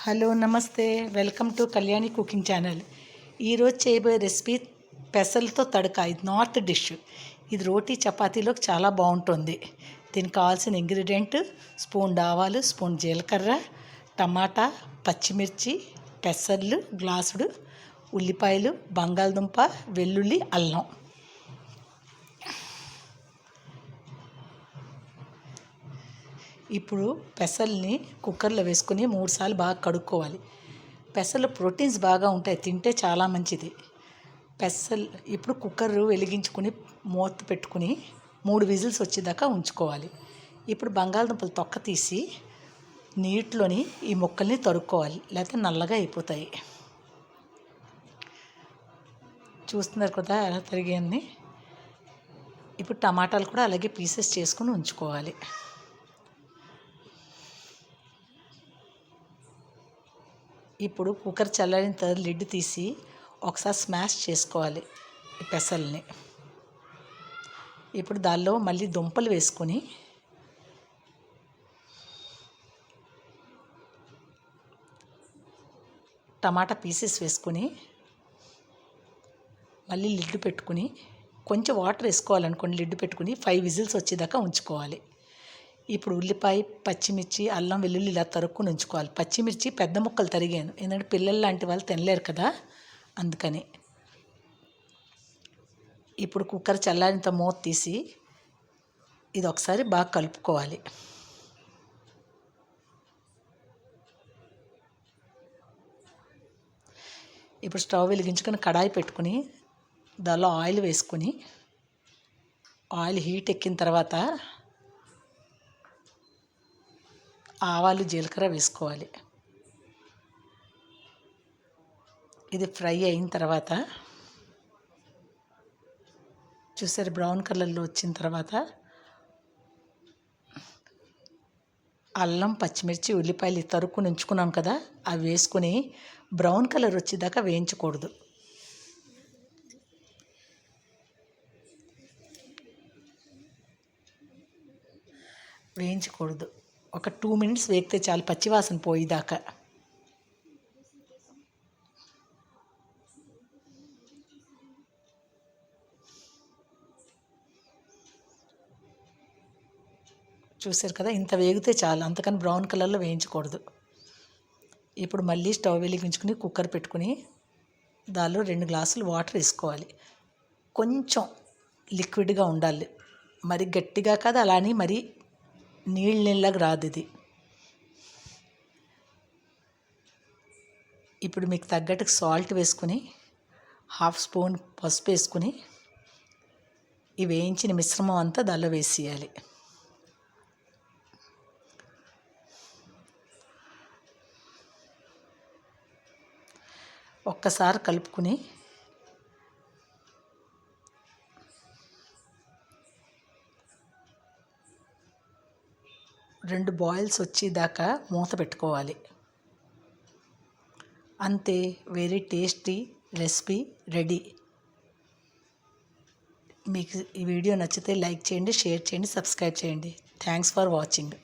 Hello నమస్తే, welcome to Kalyani cooking channel. ఈరోజు చేయబోయే రెసిపీ పెసలతో తడక. ఇది నార్త్ డిష్. ఇది రోటీ చపాతీలోకి చాలా బాగుంటుంది. దీనికి కావాల్సిన ఇంగ్రీడియంట్: స్పూన్ ఆవాలు, స్పూన్ జీలకర్ర, టమాటా, పచ్చిమిర్చి, పెసర్లు గ్లాసుడు, ఉల్లిపాయలు, బంగాళదుంప, వెల్లుల్లి, అల్లం. ఇప్పుడు పెసల్ని కుక్కర్లో వేసుకొని 3 సార్లు బాగా కడుక్కోవాలి. పెసలు ప్రోటీన్స్ బాగా ఉంటాయి, తింటే చాలా మంచిది. ఇప్పుడు కుక్కర్ వెలిగించుకొని మూత పెట్టుకుని 3 విజిల్స్ వచ్చేదాకా ఉంచుకోవాలి. ఇప్పుడు బంగాళదుంపలు తొక్క తీసి నీటిలోని ఈ ముక్కల్ని తరుక్కోవాలి, లేకపోతే నల్లగా అయిపోతాయి. చూస్తున్నారు కదా ఎలా తరిగాయని. ఇప్పుడు టమాటాలు కూడా అలాగే పీసెస్ చేసుకుని ఉంచుకోవాలి. ఇప్పుడు కుక్కర్ చల్లారిన తర్వాత లిడ్ తీసి ఒకసారి స్మాష్ చేసుకోవాలి ఈ పెసల్ని. ఇప్పుడు దానిలో మళ్ళీ దుంపలు వేసుకొని టమాటా పీసెస్ వేసుకొని మళ్ళీ లిడ్ పెట్టుకుని కొంచెం వాటర్ వేసుకోవాలనుకోండి. లిడ్ పెట్టుకుని 5 విజిల్స్ వచ్చేదాకా ఉంచుకోవాలి. ఇప్పుడు ఉల్లిపాయ, పచ్చిమిర్చి, అల్లం, వెల్లుల్లి ఇలా తరుక్కుని ఉంచుకోవాలి. పచ్చిమిర్చి పెద్ద ముక్కలు తరిగాను, ఎందుకంటే పిల్లలు లాంటి వాళ్ళు తినలేరు కదా, అందుకని. ఇప్పుడు కుక్కర్ చల్లారినంత మూత తీసి ఇది ఒకసారి బాగా కలుపుకోవాలి. ఇప్పుడు స్టవ్ వెలిగించుకొని కడాయి పెట్టుకుని దానిలో ఆయిల్ వేసుకొని ఆయిల్ హీట్ ఎక్కిన తర్వాత ఆవాలు, జీలకర్ర వేసుకోవాలి. ఇది ఫ్రై అయిన తర్వాత చూసారు బ్రౌన్ కలర్లో వచ్చిన తర్వాత అల్లం, పచ్చిమిర్చి, ఉల్లిపాయలు తరుక్కుని ఉంచుకున్నాం కదా, అవి వేసుకొని బ్రౌన్ కలర్ వచ్చేదాకా వేయించకూడదు. ఒక 2 మినిట్స్ వేగితే చాలు, పచ్చివాసన పోయేదాకా. చూసారు కదా, ఇంత వేగితే చాలు, అంతకని బ్రౌన్ కలర్లో వేయించకూడదు. ఇప్పుడు మళ్ళీ స్టవ్ వెలిగించుకుని కుక్కర్ పెట్టుకుని దానిలో 2 గ్లాసులు వాటర్ వేసుకోవాలి. కొంచెం లిక్విడ్గా ఉండాలి, మరి గట్టిగా కాదు, అలానే మరి నీళ్ళలాగా రాదు ఇది. ఇప్పుడు మీకు తగ్గట్టుకు సాల్ట్ వేసుకుని 1/2 స్పూన్ పసుపు వేసుకుని ఈ వేయించిన మిశ్రమం అంతా దానిలో వేసేయాలి. ఒక్కసారి కలుపుకుని రెండు బాయిల్స్ వచ్చేదాకా మూత పెట్టుకోవాలి. అంతే, వెరీ టేస్టీ రెసిపీ రెడీ. మీకు ఈ వీడియో నచ్చితే లైక్ చేయండి, షేర్ చేయండి, సబ్స్క్రైబ్ చేయండి. Thanks for watching.